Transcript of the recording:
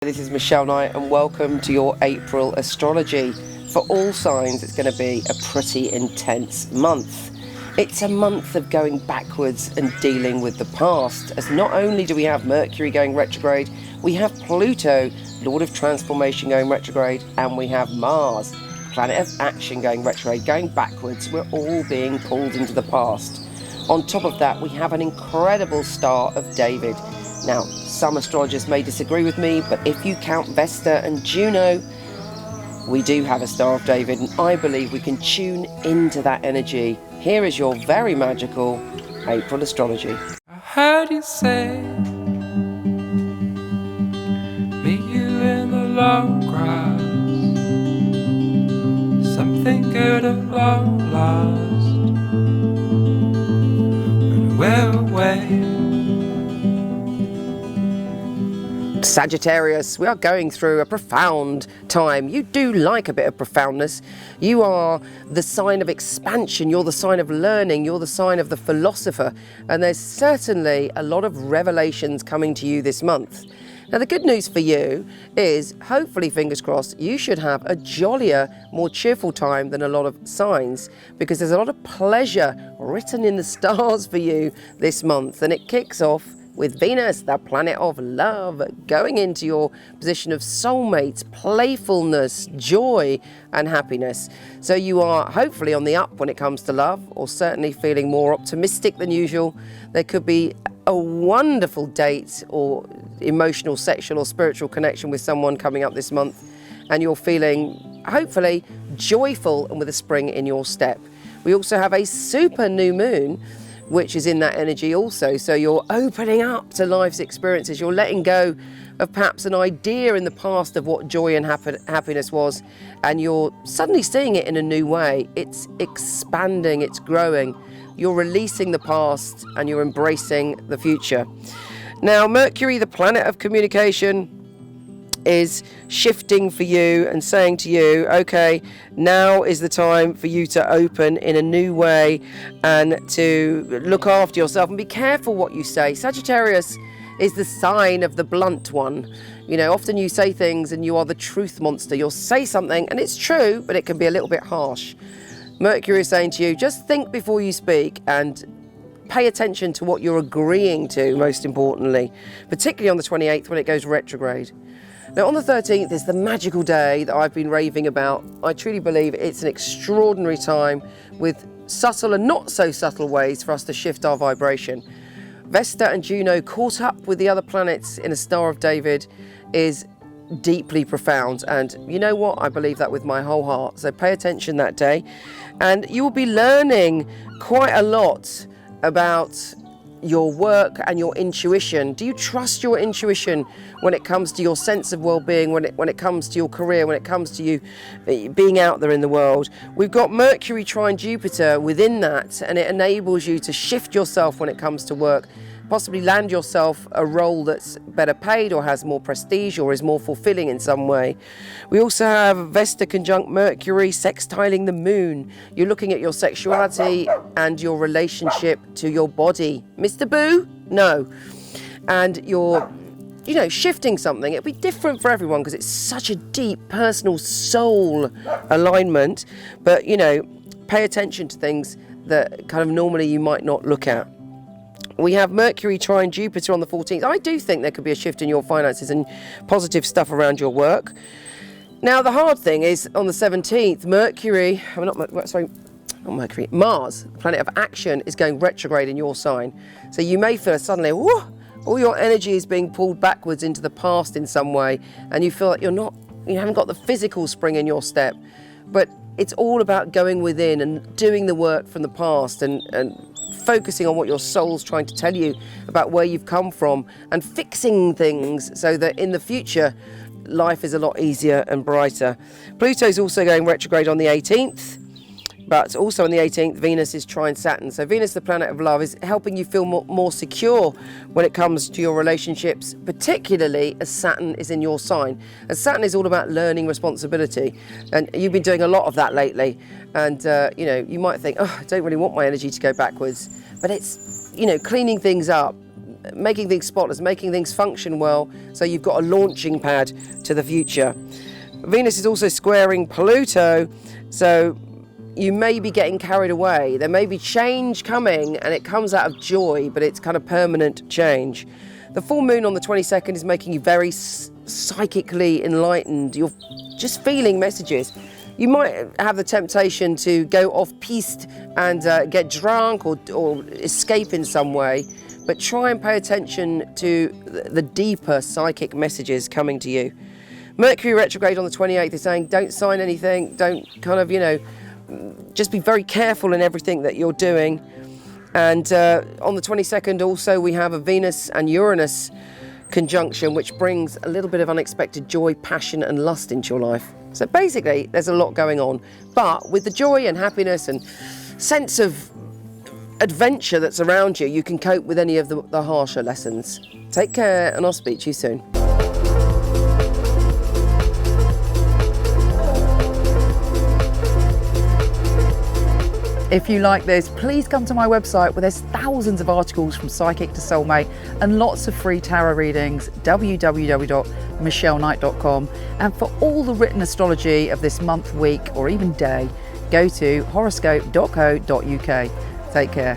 This is Michele Knight and welcome to your April astrology. For all signs, it's going to be a pretty intense month. It's a month of going backwards and dealing with the past, as not only do we have Mercury going retrograde, we have Pluto, Lord of Transformation, going retrograde, and we have Mars, planet of action, going retrograde, going backwards. We're all being pulled into the past. On top of that, we have an incredible Star of David. Now, some astrologers may disagree with me, but if you count Vesta and Juno, we do have a Star of David, and I believe we can tune into that energy. Here is your very magical April astrology. I heard you say, meet you in the long grass, something good at long last, and we're away. Sagittarius, we are going through a profound time. You do like a bit of profoundness. You are the sign of expansion. You're the sign of learning. You're the sign of the philosopher. And there's certainly a lot of revelations coming to you this month. Now, the good news for you is, hopefully, fingers crossed, you should have a jollier, more cheerful time than a lot of signs, because there's a lot of pleasure written in the stars for you this month. And it kicks off with Venus, the planet of love, going into your position of soulmates, playfulness, joy and happiness. So you are hopefully on the up when it comes to love, or certainly feeling more optimistic than usual. There could be a wonderful date or emotional, sexual or spiritual connection with someone coming up this month, and you're feeling hopefully joyful and with a spring in your step. We also have a super new moon, which is in that energy also. So you're opening up to life's experiences. You're letting go of perhaps an idea in the past of what joy and happiness was, and you're suddenly seeing it in a new way. It's expanding, it's growing. You're releasing the past and you're embracing the future. Now, Mercury, the planet of communication, is shifting for you and saying to you, okay, now is the time for you to open in a new way and to look after yourself and be careful what you say. Sagittarius is the sign of the blunt one. You know, often you say things and you are the truth monster. You'll say something and it's true, but it can be a little bit harsh. Mercury is saying to you, just think before you speak and pay attention to what you're agreeing to, most importantly, particularly on the 28th when it goes retrograde. Now, on the 13th is the magical day that I've been raving about. I truly believe it's an extraordinary time with subtle and not so subtle ways for us to shift our vibration. Vesta and Juno caught up with the other planets in a Star of David is deeply profound, and you know what? I believe that with my whole heart. So pay attention that day, and you will be learning quite a lot about your work and your intuition. Do you trust your intuition when it comes to your sense of well-being, when it comes to your career, when it comes to you being out there in the world? We've got Mercury trine Jupiter within that, and it enables you to shift yourself when it comes to work, possibly land yourself a role that's better paid or has more prestige or is more fulfilling in some way. We also have Vesta conjunct Mercury sextiling the moon. You're looking at your sexuality and your relationship to your body. Mr. Boo? No. And you're, you know, shifting something. It'll be different for everyone because it's such a deep personal soul alignment. But, you know, pay attention to things that kind of normally you might not look at. We have Mercury trine Jupiter on the 14th. I do think there could be a shift in your finances and positive stuff around your work. Now, the hard thing is on the 17th, Mars, the planet of action, is going retrograde in your sign. So you may feel suddenly, whoa, all your energy is being pulled backwards into the past in some way, and you feel like you haven't got the physical spring in your step. But it's all about going within and doing the work from the past and focusing on what your soul's trying to tell you about where you've come from and fixing things so that in the future life is a lot easier and brighter. Pluto's also going retrograde on the 18th, but also on the 18th Venus is trine Saturn. So Venus, the planet of love, is helping you feel more secure when it comes to your relationships, particularly as Saturn is in your sign. And Saturn is all about learning responsibility, and you've been doing a lot of that lately. And you know, you might think, oh, I don't really want my energy to go backwards, but it's, you know, cleaning things up, making things spotless, making things function well, so you've got a launching pad to the future. Venus is also squaring Pluto, so you may be getting carried away. There may be change coming, and it comes out of joy, but it's kind of permanent change. The full moon on the 22nd is making you very psychically enlightened. You're just feeling messages. You might have the temptation to go off-piste and get drunk or escape in some way, but try and pay attention to the deeper psychic messages coming to you. Mercury retrograde on the 28th is saying don't sign anything, don't kind of, just be very careful in everything that you're doing. And on the 22nd also we have a Venus and Uranus conjunction, which brings a little bit of unexpected joy, passion and lust into your life. So basically there's a lot going on, but with the joy and happiness and sense of adventure that's around you, you can cope with any of the harsher lessons. Take care, and I'll speak to you soon. If you like this, please come to my website where there's thousands of articles from psychic to soulmate and lots of free tarot readings, www.michelleknight.com. And for all the written astrology of this month, week, or even day, go to horoscope.co.uk. Take care.